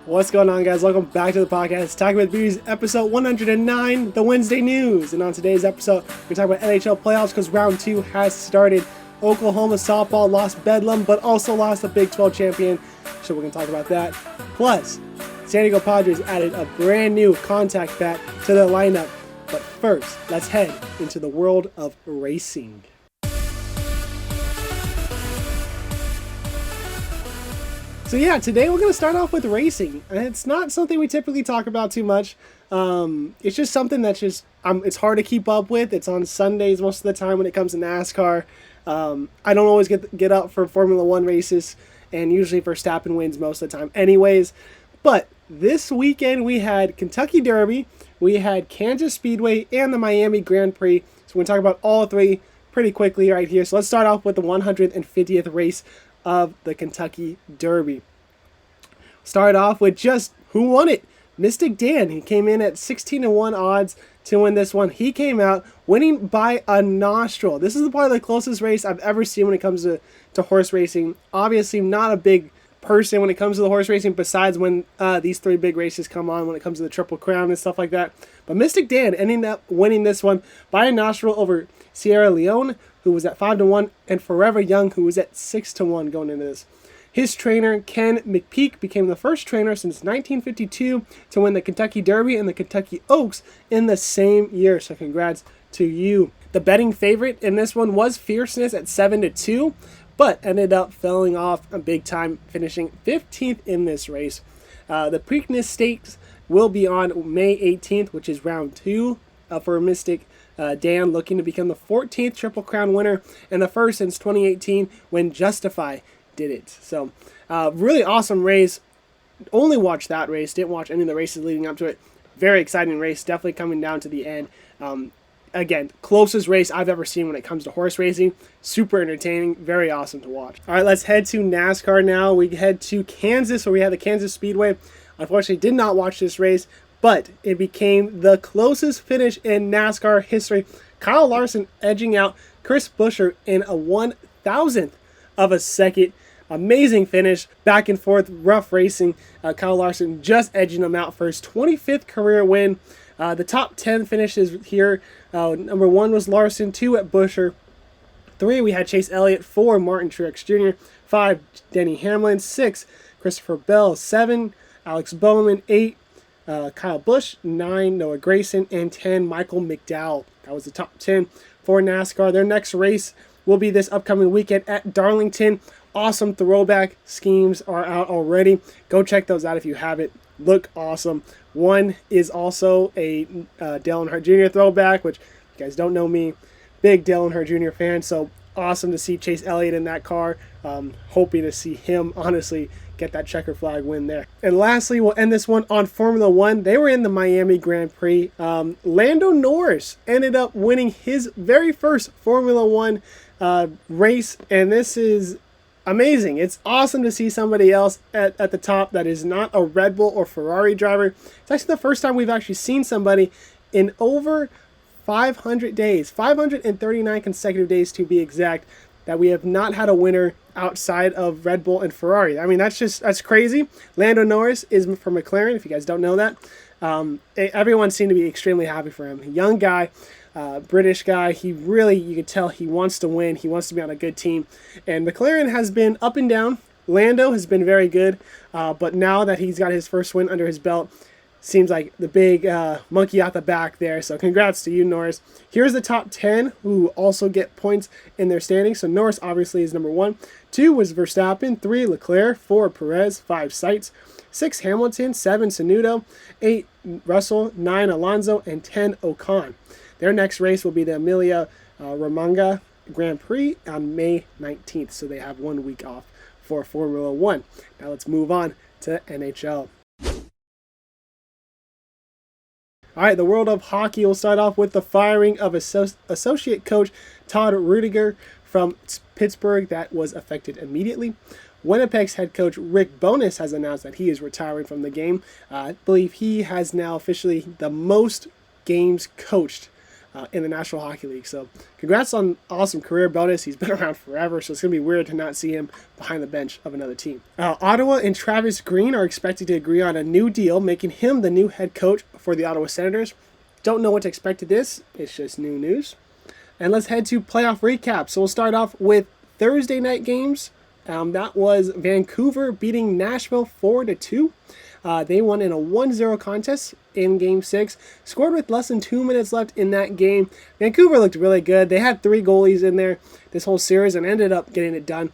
What's going on, guys? Welcome back to the podcast, Talking with Beauties, episode 109, the Wednesday news. And on today's episode, we're talking about NHL playoffs because round 2 has started. Oklahoma softball lost Bedlam, but also lost the Big 12 champion. So we're going to talk about that. Plus, San Diego Padres added a brand new contact bat to their lineup. But first, let's head into the world of racing. So yeah, today we're going to start off with racing. And it's not something we typically talk about too much. It's just something that's it's hard to keep up with. It's on Sundays most of the time when it comes to NASCAR. I don't always get up for Formula 1 races, and usually Verstappen wins most of the time anyways. But this weekend we had Kentucky Derby, we had Kansas Speedway, and the Miami Grand Prix. So we're going to talk about all three pretty quickly right here. So let's start off with the 150th race of the Kentucky Derby. Start off with just who won it. Mystic Dan. He came in at 16-1 odds to win this one. He came out winning by a nostril. This is probably the closest race I've ever seen when it comes to horse racing. Obviously not a big person when it comes to the horse racing, besides when these three big races come on when it comes to the Triple Crown and stuff like that. But Mystic Dan ending up winning this one by a nostril over Sierra Leone, who was at 5-1, and Forever Young, who was at 6-1 going into this. His trainer, Ken McPeak, became the first trainer since 1952 to win the Kentucky Derby and the Kentucky Oaks in the same year. So congrats to you. The betting favorite in this one was Fierceness at 7-2, but ended up falling off a big time, finishing 15th in this race. The Preakness Stakes will be on May 18th, which is round 2 for Mystic Dan, looking to become the 14th Triple Crown winner and the first since 2018 when Justify did it. So really awesome race. Only watched that race, didn't watch any of the races leading up to it. Very exciting race, definitely coming down to the end. Again, closest race I've ever seen when it comes to horse racing. Super entertaining, very awesome to watch. All right, let's head to NASCAR now. We head to Kansas, where we had the Kansas Speedway. Unfortunately, did not watch this race, but it became the closest finish in NASCAR history. Kyle Larson edging out Chris Buescher in a 1,000th of a second. Amazing finish, back and forth, rough racing. Kyle Larson just edging him out for his 25th career win. The top 10 finishes here. Number 1 was Larson, 2 at Buescher. 3, we had Chase Elliott. 4, Martin Truex Jr. 5, Denny Hamlin. 6, Christopher Bell. 7, Alex Bowman. 8, Kyle Busch. 9, Noah Gragson. And 10, Michael McDowell. That was the top 10 for NASCAR. Their next race will be this upcoming weekend at Darlington. Awesome throwback schemes are out already. Go check those out if you haven't. Look awesome. One is also a Dale Earnhardt Jr. throwback, which, if you guys don't know me, big Dale Earnhardt Jr. fan. So awesome to see Chase Elliott in that car. Hoping to see him, honestly, get that checker flag win there. And lastly, we'll end this one on Formula 1. They were in the Miami Grand Prix. Lando Norris ended up winning his very first Formula 1 race, and this is amazing. It's awesome to see somebody else at the top that is not a Red Bull or Ferrari driver. It's actually the first time we've actually seen somebody in over 500 days, 539 consecutive days to be exact, that we have not had a winner outside of Red Bull and Ferrari. I mean, that's crazy. Lando Norris is from McLaren, if you guys don't know that. Everyone seemed to be extremely happy for him. Young guy, British guy. He really, you can tell he wants to win. He wants to be on a good team. And McLaren has been up and down. Lando has been very good. But now that he's got his first win under his belt, seems like the big monkey out the back there. So congrats to you, Norris. Here's the top 10 who also get points in their standings. So Norris obviously is number 1. 2 was Verstappen. 3, Leclerc. 4, Perez. 5, Seitz. 6, Hamilton. 7, Tsunoda. 8, Russell. 9, Alonso. And 10, Ocon. Their next race will be the Emilia Romagna Grand Prix on May 19th. So they have 1 week off for Formula 1. Now let's move on to NHL. All right, the world of hockey will start off with the firing of associate coach Todd Rudiger from Pittsburgh. That was effected immediately. Winnipeg's head coach Rick Bowness has announced that he is retiring from the game. I believe he has now officially the most games coached in the National Hockey League. So congrats on awesome career bonus. He's been around forever, so it's going to be weird to not see him behind the bench of another team. Ottawa and Travis Green are expected to agree on a new deal, making him the new head coach for the Ottawa Senators. Don't know what to expect of this. It's just new news. And let's head to playoff recap. So we'll start off with Thursday night games. That was Vancouver beating Nashville 4-2. They won in a 1-0 contest in Game 6. Scored with less than 2 minutes left in that game. Vancouver looked really good. They had 3 goalies in there this whole series and ended up getting it done.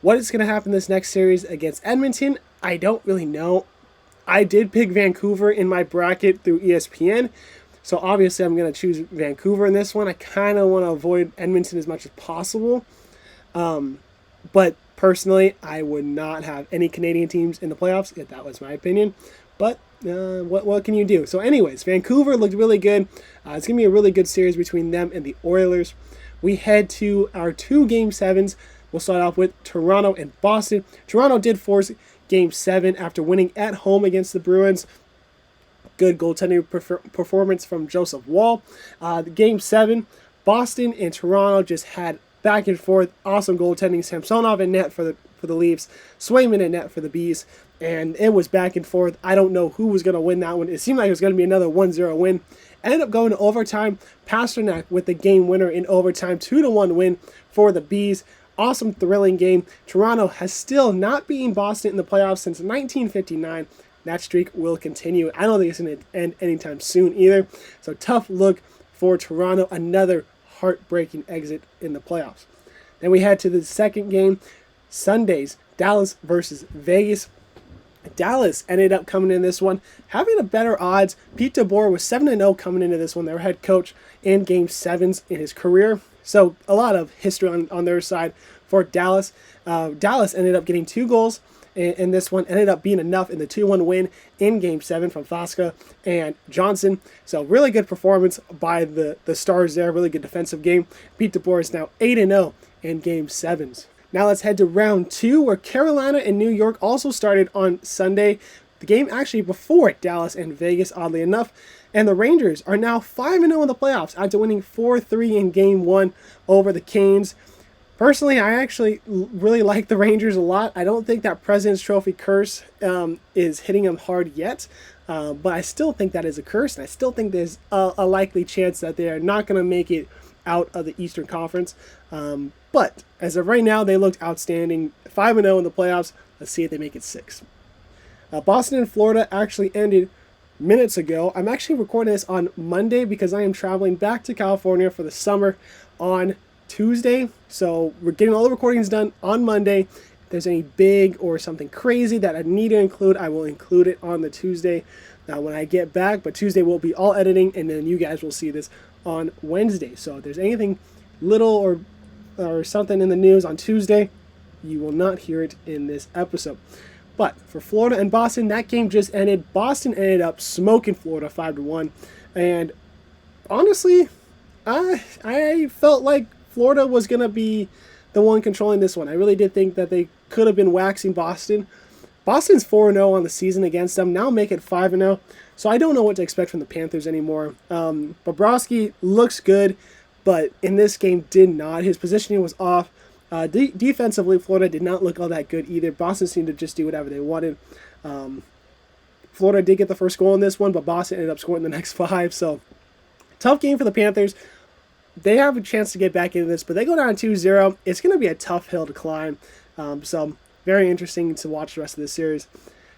What is going to happen this next series against Edmonton, I don't really know. I did pick Vancouver in my bracket through ESPN. So obviously I'm going to choose Vancouver in this one. I kind of want to avoid Edmonton as much as possible. But personally, I would not have any Canadian teams in the playoffs, if that was my opinion. But what can you do? So anyways, Vancouver looked really good. It's going to be a really good series between them and the Oilers. We head to our 2 Game 7s. We'll start off with Toronto and Boston. Toronto did force Game 7 after winning at home against the Bruins. Good goaltending performance from Joseph Woll. Game 7, Boston and Toronto just had back and forth. Awesome goaltending. Samsonov in net for the Leafs. Swayman in net for the Bees. And it was back and forth. I don't know who was going to win that one. It seemed like it was going to be another 1-0 win. Ended up going to overtime. Pasternak with the game winner in overtime. 2-1 win for the Bees. Awesome, thrilling game. Toronto has still not beaten Boston in the playoffs since 1959. That streak will continue. I don't think it's going to end anytime soon either. So tough look for Toronto. Another heartbreaking exit in the playoffs. Then we head to the second game, Sundays, Dallas versus Vegas. Dallas ended up coming in this one, having a better odds. Pete DeBoer was 7-0 coming into this one. Their head coach in Game 7s in his career. So a lot of history on their side for Dallas. Dallas ended up getting 2 goals in this one, ended up being enough in the 2-1 win in Game 7 from Vaska and Johnson. So really good performance by the Stars there, really good defensive game. Pete DeBoer is now 8-0 in Game 7s. Now let's head to round 2, where Carolina and New York also started on Sunday. The game actually before Dallas and Vegas, oddly enough. And the Rangers are now 5-0 in the playoffs after winning 4-3 in Game 1 over the Canes. Personally, I actually really like the Rangers a lot. I don't think that President's Trophy curse is hitting them hard yet, but I still think that is a curse, and I still think there's a likely chance that they are not going to make it out of the Eastern Conference. But as of right now, they looked outstanding. 5-0 in the playoffs. Let's see if they make it 6. Boston and Florida actually ended minutes ago. I'm actually recording this on Monday because I am traveling back to California for the summer on Tuesday. So we're getting all the recordings done on Monday. If there's any big or something crazy that I need to include, I will include it on the Tuesday when I get back. But Tuesday will be all editing, and then you guys will see this on Wednesday. So if there's anything little or something in the news on Tuesday, you will not hear it in this episode. But for Florida and Boston, that game just ended. Boston ended up smoking Florida 5-1. And honestly, I felt like Florida was going to be the one controlling this one. I really did think that they could have been waxing Boston. Boston's 4-0 on the season against them. Now make it 5-0. So I don't know what to expect from the Panthers anymore. Bobrovsky looks good, but in this game did not. His positioning was off. Defensively, Florida did not look all that good either. Boston seemed to just do whatever they wanted. Florida did get the first goal in this one, but Boston ended up scoring the next 5. So tough game for the Panthers. They have a chance to get back into this, but they go down 2-0. It's going to be a tough hill to climb. So very interesting to watch the rest of this series.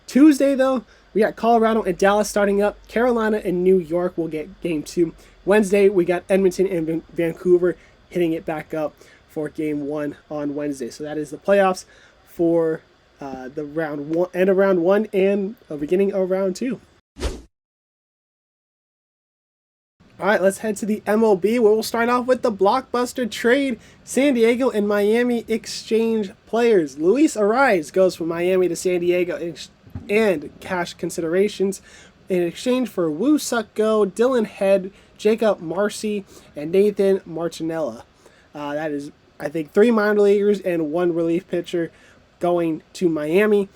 Tuesday, though, we got Colorado and Dallas starting up. Carolina and New York will get Game 2. Wednesday, we got Edmonton and Vancouver hitting it back up for Game 1 on Wednesday. So that is the playoffs for the round 1, end of round 1 and the beginning of round 2. All right, let's head to the MLB, where we'll start off with the blockbuster trade. San Diego and Miami exchange players. Luis Arraez goes from Miami to San Diego and cash considerations in exchange for Woo Suk Go, Dylan Head, Jacob Marcy, and Nathan Martinella. That is, I think, 3 minor leaguers and 1 relief pitcher going to Miami.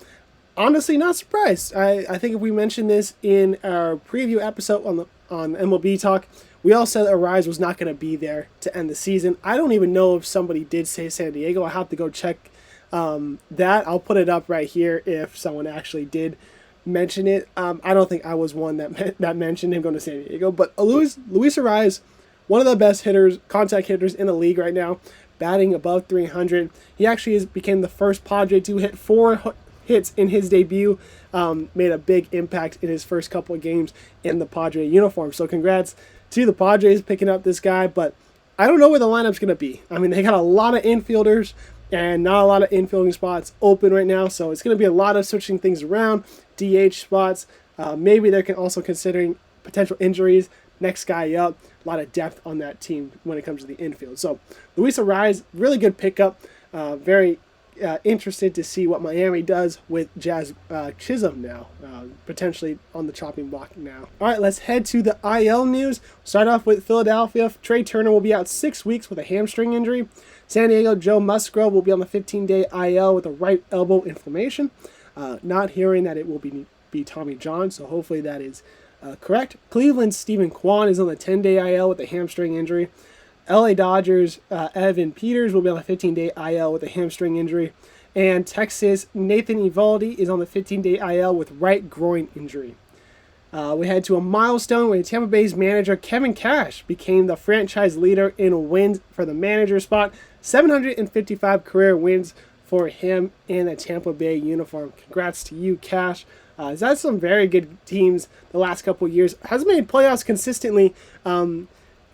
Honestly, not surprised. I think if we mentioned this in our preview episode on MLB Talk, We all said Arise was not going to be there to end the season. I don't even know if somebody did say San Diego. I have to go check that. I'll put it up right here if someone actually did mention it. I don't think I was one that mentioned him going to San Diego, but Luis Arise, one of the best hitters, contact hitters in the league right now, batting above 300. He actually became the first Padre to hit 4 hits in his debut. Made a big impact in his first couple of games in the Padre uniform. So congrats to the Padres picking up this guy, but I don't know where the lineup's going to be. I mean, they got a lot of infielders and not a lot of infielding spots open right now, so it's going to be a lot of switching things around, DH spots. Maybe they're also considering potential injuries, next guy up, a lot of depth on that team when it comes to the infield. So Luis Arise, really good pickup, very interested to see what Miami does with Jazz Chisholm now, potentially on the chopping block now. All right, let's head to the IL news. Start off with Philadelphia. Trey Turner will be out 6 weeks with a hamstring injury. San Diego, Joe Musgrove will be on the 15-day IL with a right elbow inflammation. Not hearing that it will be Tommy John, so hopefully that is correct. Cleveland's Stephen Kwan is on the 10-day IL with a hamstring injury. LA Dodgers, Evan Peters will be on the 15-day IL with a hamstring injury. And Texas, Nathan Eovaldi is on the 15-day IL with right groin injury. We head to a milestone where Tampa Bay's manager Kevin Cash became the franchise leader in wins for the manager spot. 755 career wins for him in a Tampa Bay uniform. Congrats to you, Cash. He's had some very good teams the last couple of years. Hasn't made playoffs consistently.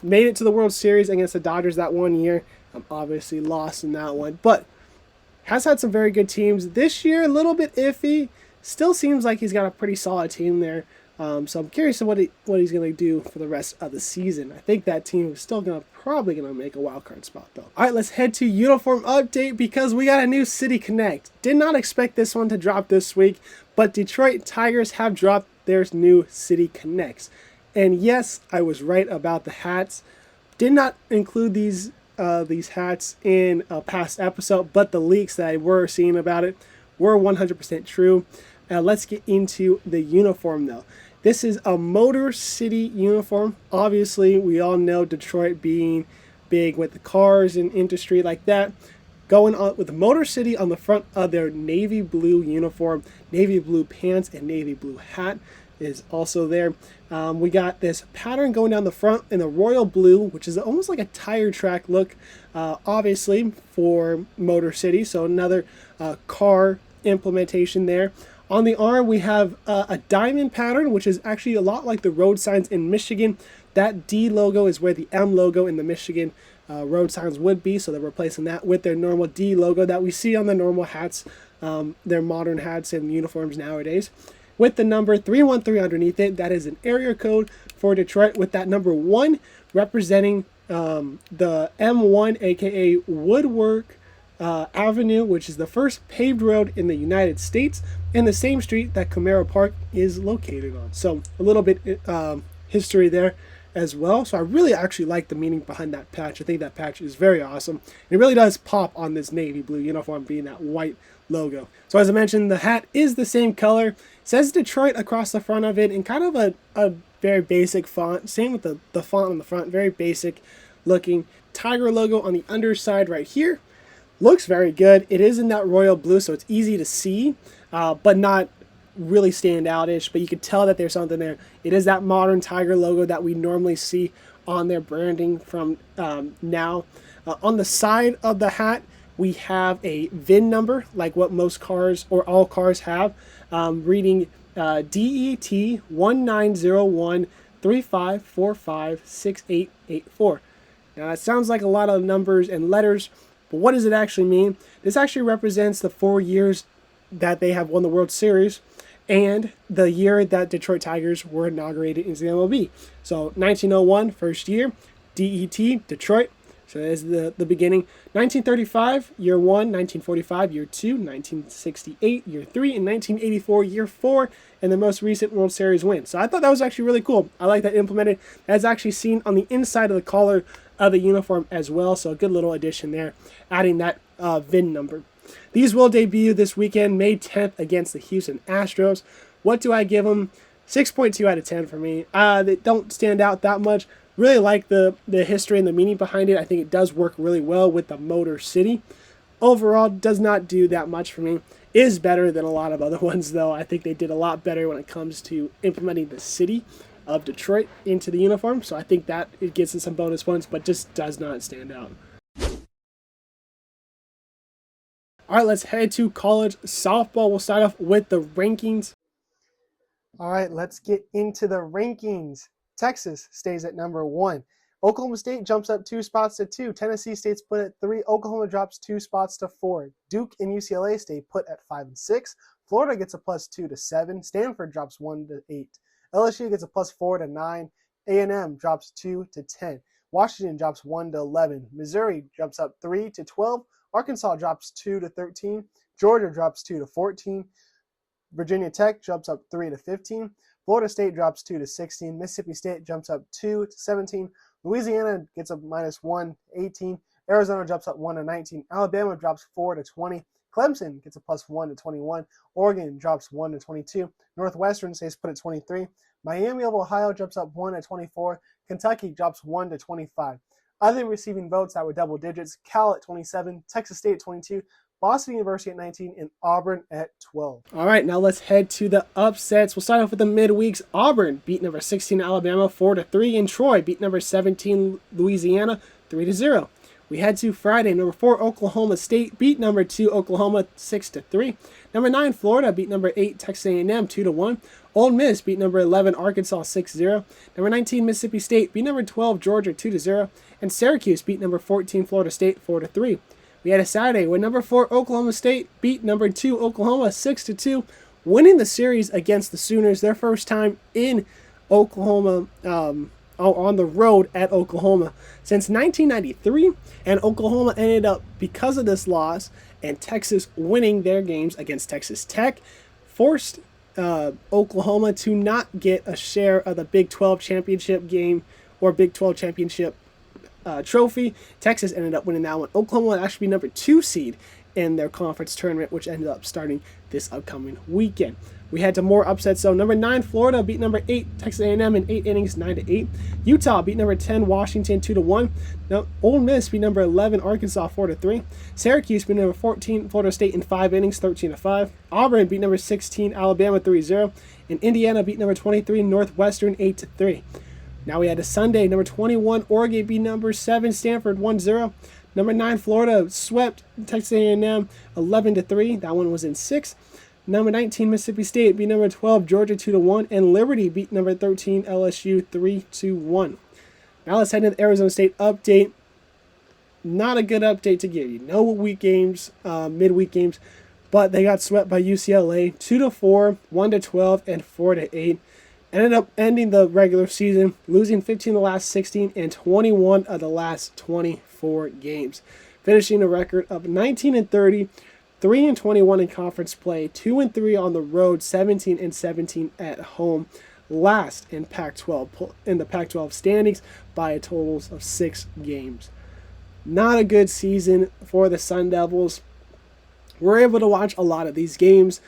Made it to the World Series against the Dodgers that one year. Obviously lost in that one, but has had some very good teams. This year, a little bit iffy. Still seems like he's got a pretty solid team there. So I'm curious what he's going to do for the rest of the season. I think that team is still probably going to make a wild card spot, though. All right, let's head to uniform update because we got a new City Connect. Did not expect this one to drop this week, but Detroit Tigers have dropped their new City Connects. And yes, I was right about the hats. Did not include these hats in a past episode, but the leaks that I were seeing about it were 100% true. Let's get into the uniform, though. This is a Motor City uniform. Obviously, we all know Detroit being big with the cars and industry like that. Going on with Motor City on the front of their navy blue uniform, navy blue pants, and navy blue hat is also there. We got this pattern going down the front in the royal blue, which is almost like a tire track look, obviously for Motor City. So another car implementation there. On the arm, we have a diamond pattern, which is actually a lot like the road signs in Michigan. That D logo is where the M logo in the Michigan road signs would be, so they're replacing that with their normal D logo that we see on the normal hats, their modern hats and uniforms nowadays. With the number 313 underneath it, that is an area code for Detroit, with that number 1 representing the M1, aka Woodwork Avenue, which is the first paved road in the United States, and the same street that Camaro Park is located on. So a little bit history there as well. So I really actually like the meaning behind that patch. I think that patch is very awesome. It really does pop on this navy blue uniform being that white logo. So as I mentioned, the hat is the same color. It says Detroit across the front of it in kind of a very basic font. Same with the font on the front, very basic looking. Tiger logo on the underside right here. Looks very good. It is in that royal blue, so it's easy to see, but not really stand out-ish, but you can tell that there's something there. It is that modern Tiger logo that we normally see on their branding from now. On the side of the hat, we have a VIN number, like what most cars or all cars have, reading DET 1901 3545 6884. Now that sounds like a lot of numbers and letters, but what does it actually mean? This actually represents the 4 years that they have won the World Series and the year that Detroit Tigers were inaugurated into the MLB. So 1901, first year, DET, Detroit. So that is the beginning. 1935, year 1, 1945, year 2, 1968, year 3, and 1984, year 4, and the most recent World Series win. So I thought that was actually really cool. I like that implemented. That's actually seen on the inside of the collar of the uniform as well. So a good little addition there, adding that VIN number. These will debut this weekend, May 10th, against the Houston Astros. What do I give them? 6.2 out of 10 for me. They don't stand out that much, Really like the history and the meaning behind it. I think it does work really well with the Motor City. Overall, does not do that much for me. Is better than a lot of other ones, though. I think they did a lot better when it comes to implementing the city of Detroit into the uniform. So I think that it gets us some bonus points, but just does not stand out. All right, let's head to college softball. We'll start off with the rankings. All right, let's get into the rankings. Texas stays at number 1. Oklahoma State jumps up 2 spots to 2. Tennessee State's put at 3. Oklahoma drops 2 spots to 4. Duke and UCLA stay put at 5 and 6. Florida gets a +2 to 7. Stanford drops 1 to 8. LSU gets a +4 to 9. A&M drops 2 to 10. Washington drops 1 to 11. Missouri jumps up 3 to 12. Arkansas drops 2 to 13. Georgia drops 2 to 14. Virginia Tech jumps up 3 to 15. Florida State drops 2 to 16. Mississippi State jumps up 2 to 17. Louisiana gets a -1 to 18. Arizona jumps up 1 to 19. Alabama drops 4 to 20. Clemson gets a +1 to 21. Oregon drops 1 to 22. Northwestern stays put at 23. Miami of Ohio jumps up 1 to 24. Kentucky drops 1 to 25. Other receiving votes that were double digits: Cal at 27, Texas State at 22, Boston University at 19, and Auburn at 12. All right, now let's head to the upsets. We'll start off with the midweeks. Auburn beat number 16 Alabama 4-3, and Troy beat number 17 Louisiana 3-0. We head to Friday. Number 4 Oklahoma State beat number 2 Oklahoma 6-3. Number 9 Florida beat number 8 Texas A&M 2-1. Ole Miss beat number 11 Arkansas 6-0. Number 19 Mississippi State beat number 12 Georgia 2-0. And Syracuse beat number 14 Florida State 4-3. We had a Saturday when number 4 Oklahoma State beat number 2 Oklahoma 6-2, winning the series against the Sooners, their first time in Oklahoma, on the road at Oklahoma since 1993. And Oklahoma ended up, because of this loss and Texas winning their games against Texas Tech, forced Oklahoma to not get a share of the Big 12 championship game or Big 12 championship trophy. Texas ended up winning that one. Oklahoma would actually be number 2 seed in their conference tournament, which ended up starting this upcoming weekend. We had to more upsets. So number 9 Florida beat number 8 Texas A&M in 8 innings 9-8. Utah beat number 10 Washington 2-1. Now Ole Miss beat number 11 Arkansas 4-3. Syracuse beat number 14 Florida State in 5 innings 13-5. Auburn beat number 16 Alabama 3-0. And Indiana beat number 23 Northwestern 8-3. Now we had a Sunday. Number 21 Oregon beat number 7 Stanford 1-0. Number 9 Florida swept Texas A&M 11-3. That one was in 6. Number 19 Mississippi State beat number 12 Georgia 2-1, and Liberty beat number 13 LSU 3-1. Now let's head into the Arizona State update. Not a good update to give you. No week games, midweek games, but they got swept by UCLA 2-4, 1-12, and 4-8. Ended up ending the regular season losing 15 of the last 16 and 21 of the last 24 games, finishing a record of 19-30. 3-21 in conference play, 2-3 on the road, 17-17 at home. Last in Pac-12 in the Pac-12 standings by a total of 6 games. Not a good season for the Sun Devils. We're able to watch a lot of these games.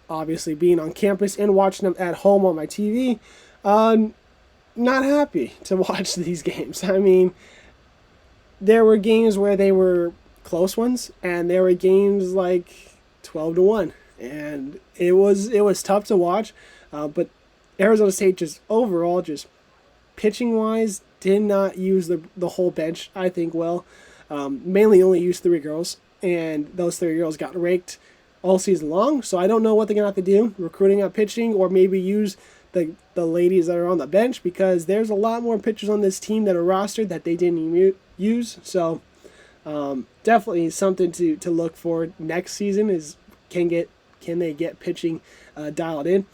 Obviously, being on campus and watching them at home on my TV. Not happy to watch these games. I mean, there were games where they were close ones, and there were games like 12-1, and it was tough to watch. But Arizona State just overall, just pitching wise, did not use the whole bench, I think, well. Mainly only used 3 girls, and those 3 girls got raked all season long. So I don't know what they're gonna have to do, recruiting up pitching, or maybe use the ladies that are on the bench, because there's a lot more pitchers on this team that are rostered that they didn't use. So definitely something to look for next season is can they get pitching dialed in.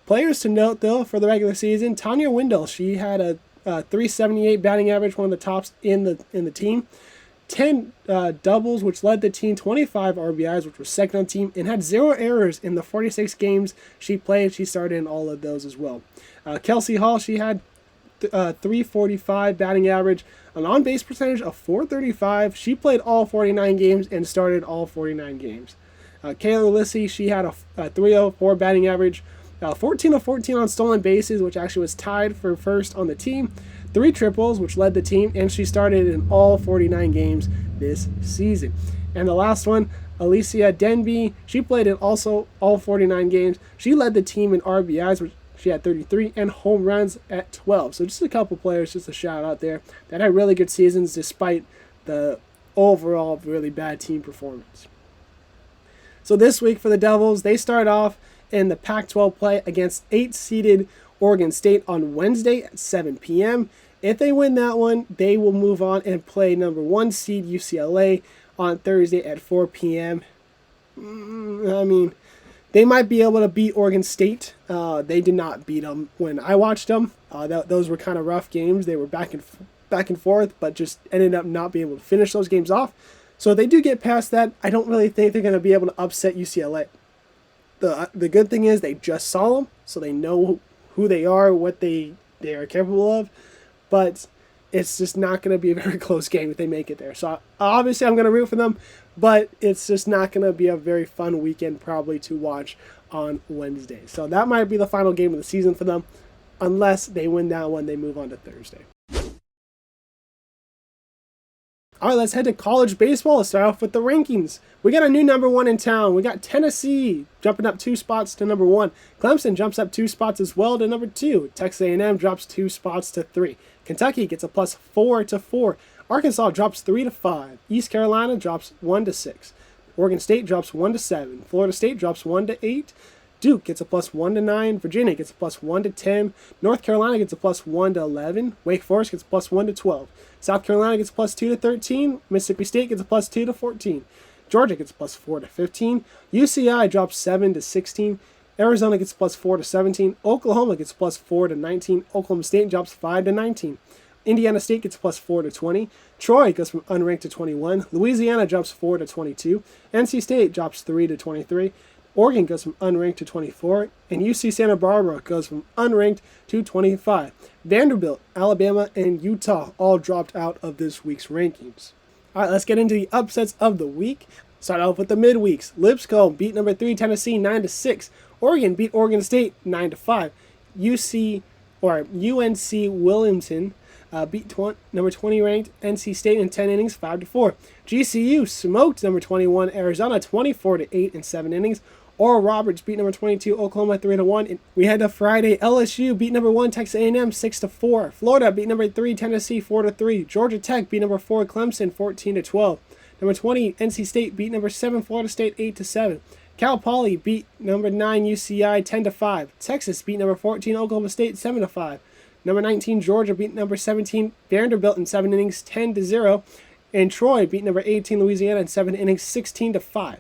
Players to note though for the regular season: Tanya Wendell, she had a 378 batting average, one of the tops in the team. 10 doubles, which led the team. 25 RBIs, which was second on the team, and had 0 errors in the 46 games she played. She started in all of those as well. Kelsey Hall, she had 345 batting average, an on-base percentage of 435. She played all 49 games and started all 49 games. Kayla Lissy, she had a 304 batting average, 14 of 14 on stolen bases, which actually was tied for first on the team. 3 triples, which led the team, and she started in all 49 games this season. And the last one, Alicia Denby, she played in also all 49 games. She led the team in RBIs, which she had 33, and home runs at 12. So just a couple players, just a shout out there, that had really good seasons despite the overall really bad team performance. So this week for the Devils, they start off in the Pac-12 play against 8-seeded Oregon State on Wednesday at 7 p.m. If they win that one, they will move on and play number 1 seed UCLA on Thursday at 4 p.m. I mean, they might be able to beat Oregon State. They did not beat them when I watched them. Those were kind of rough games. They were back and forth, but just ended up not being able to finish those games off. So if they do get past that, I don't really think they're going to be able to upset UCLA. The good thing is they just saw them, so they know who they are, what they are capable of. But it's just not going to be a very close game if they make it there. So obviously I'm going to root for them, but it's just not going to be a very fun weekend probably to watch on Wednesday. So that might be the final game of the season for them. Unless they win that one, they move on to Thursday. All right, let's head to college baseball. Let's start off with the rankings. We got a new number 1 in town. We got Tennessee jumping up 2 spots to number 1. Clemson jumps up 2 spots as well to number 2. Texas A&M drops 2 spots to 3. Kentucky gets a plus 4 to 4. Arkansas drops 3 to 5. East Carolina drops 1 to 6. Oregon State drops 1 to 7. Florida State drops 1 to 8. Duke gets a plus 1 to 9. Virginia gets a plus 1 to 10. North Carolina gets a plus 1 to 11. Wake Forest gets a plus 1 to 12. South Carolina gets a plus 2 to 13. Mississippi State gets a plus 2 to 14. Georgia gets a plus 4 to 15. UCI drops 7 to 16. Arizona gets a plus 4 to 17. Oklahoma gets a plus 4 to 19. Oklahoma State drops 5 to 19. Indiana State gets a plus 4 to 20. Troy goes from unranked to 21. Louisiana drops 4 to 22. NC State drops 3 to 23. Oregon goes from unranked to 24, and UC Santa Barbara goes from unranked to 25. Vanderbilt, Alabama, and Utah all dropped out of this week's rankings. All right, let's get into the upsets of the week. Start off with the midweeks. Lipscomb beat number 3 Tennessee 9-6. Oregon beat Oregon State 9-5. UNC Wilmington beat number 20 ranked NC State in 10 innings 5-4. GCU smoked number 21 Arizona 24-8 in 7 innings. Oral Roberts beat number 22 Oklahoma 3-1. We had the Friday LSU beat number 1 Texas A&M 6-4. Florida beat number 3 Tennessee 4-3. Georgia Tech beat number 4 Clemson 14-12. Number 20 NC State beat number 7 Florida State 8-7. Cal Poly beat number 9 UCI 10-5. Texas beat number 14 Oklahoma State 7-5. Number 19 Georgia beat number 17 Vanderbilt in 7 innings 10-0. And Troy beat number 18 Louisiana in 7 innings 16-5.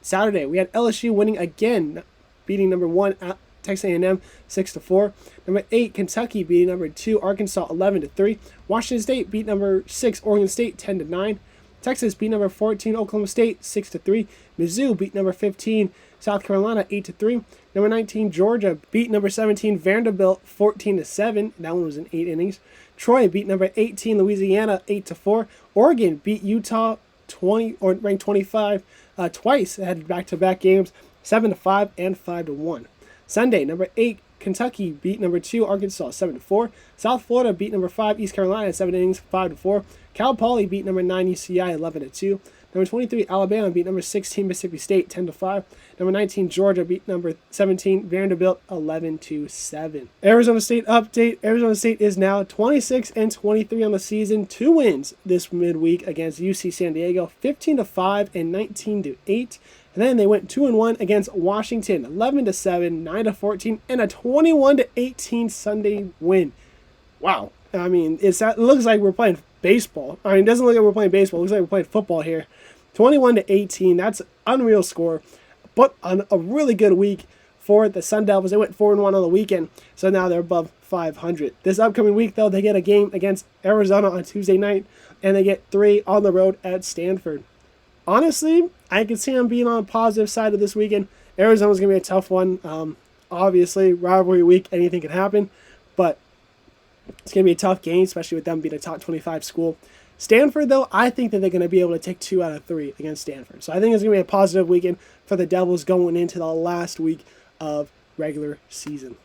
Saturday, we had LSU winning again, beating number 1 Texas A&M 6-4. Number 8 Kentucky beating number 2 Arkansas 11-3. Washington State beat number 6 Oregon State 10-9. Texas beat number 14 Oklahoma State 6-3. Mizzou beat number 15 South Carolina 8-3. Number 19 Georgia beat number 17 Vanderbilt 14-7. That one was in 8 innings. Troy beat number 18 Louisiana 8-4. Oregon beat Utah ranked 25 twice. It had back-to-back games 7-5 and 5-1. Sunday, number 8 Kentucky beat number 2 Arkansas 7-4. South Florida beat number 5 East Carolina 7 innings 5-4. Cal Poly beat number 9 UCI 11-2. Number 23 Alabama beat number 16 Mississippi State 10-5. Number 19 Georgia beat number 17 Vanderbilt 11-7. Arizona State update. Arizona State is now 26-23 on the season. 2 wins this midweek against UC San Diego, 15-5 and 19-8. And then they went 2-1 against Washington, 11-7, 9-14, and a 21-18 Sunday win. Wow. I mean, it looks like we're playing baseball. I mean, it doesn't look like we're playing baseball. It looks like we're playing football here. 21-18. That's an unreal score. But on a really good week for the Sun Devils. They went 4-1 on the weekend, so now they're above 500. This upcoming week, though, they get a game against Arizona on Tuesday night, and they get 3 on the road at Stanford. Honestly, I can see them being on the positive side of this weekend. Arizona's going to be a tough one. Obviously, rivalry week, anything can happen, but it's going to be a tough game, especially with them being a top 25 school. Stanford, though, I think that they're going to be able to take 2 out of 3 against Stanford. So I think it's going to be a positive weekend for the Devils going into the last week of regular season.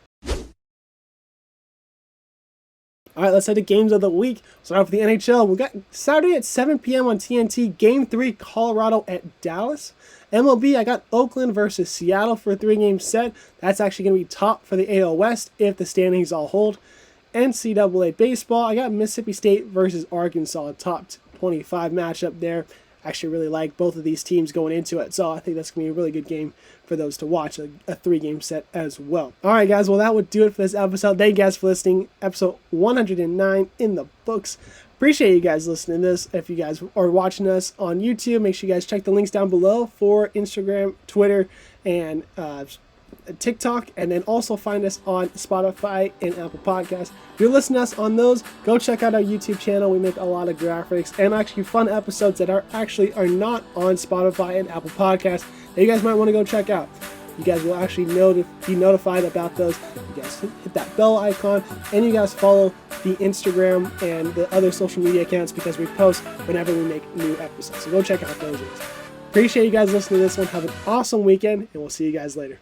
All right, let's head to games of the week. Start off with the NHL. We got Saturday at 7 p.m. on TNT, Game 3, Colorado at Dallas. MLB, I got Oakland versus Seattle for a 3-game set. That's actually going to be top for the AL West if the standings all hold. NCAA Baseball, I got Mississippi State versus Arkansas, a top 25 matchup there. Actually really like both of these teams going into it, so I think that's going to be a really good game for those to watch, a 3-game set as well. All right, guys, well, that would do it for this episode. Thank you guys for listening. Episode 109 in the books. Appreciate you guys listening to this. If you guys are watching us on YouTube, make sure you guys check the links down below for Instagram, Twitter, and TikTok, and then also find us on Spotify and Apple Podcasts. If you're listening to us on those, go check out our YouTube channel. We make a lot of graphics and actually fun episodes that are not on Spotify and Apple Podcasts that you guys might want to go check out. You guys will actually be notified about those. You guys hit that bell icon, and you guys follow the Instagram and the other social media accounts because we post whenever we make new episodes. So go check out those. Appreciate you guys listening to this one. Have an awesome weekend, and we'll see you guys later.